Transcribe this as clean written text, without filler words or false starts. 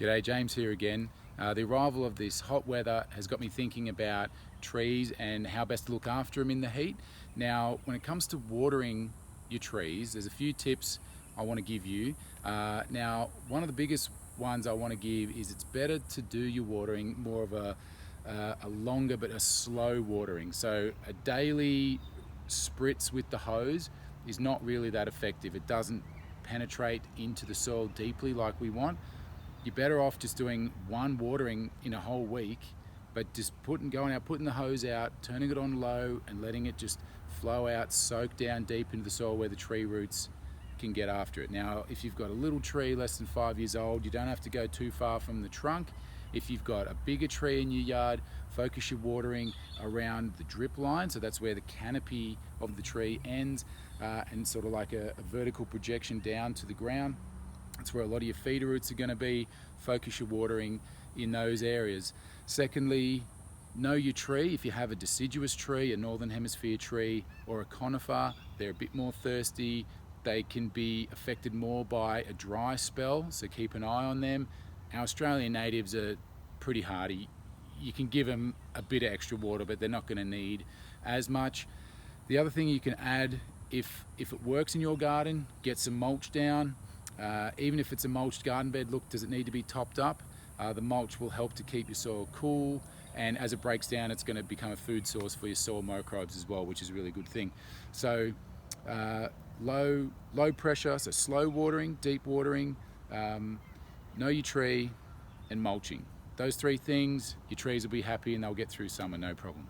G'day, James here again. The arrival of this hot weather has got me thinking about trees and how best to look after them in the heat. Now, when it comes to watering your trees, there's a few tips I want to give you. Now, one of the biggest ones I want to give is it's better to do your watering more of a longer but a slow watering. So a daily spritz with the hose is not really that effective. It doesn't penetrate into the soil deeply like we want. You're better off just doing one watering in a whole week, but just putting the hose out, turning it on low and letting it just flow out, soak down deep into the soil where the tree roots can get after it. Now, if you've got a little tree less than 5 years old, you don't have to go too far from the trunk. If you've got a bigger tree in your yard, focus your watering around the drip line, so that's where the canopy of the tree ends, and sort of like a vertical projection down to the ground. That's where a lot of your feeder roots are going to be. Focus your watering in those areas. Secondly, know your tree. If you have a deciduous tree, a northern hemisphere tree, or a conifer, they're a bit more thirsty. They can be affected more by a dry spell, so keep an eye on them. Our Australian natives are pretty hardy. You can give them a bit of extra water, but they're not going to need as much. The other thing you can add, if it works in your garden, get some mulch down. Even if it's a mulched garden bed, look, does it need to be topped up? The mulch will help to keep your soil cool, and as it breaks down, it's going to become a food source for your soil microbes as well, which is a really good thing. So low pressure, so slow watering, deep watering, know your tree, and mulching. Those three things, your trees will be happy and they'll get through summer, no problem.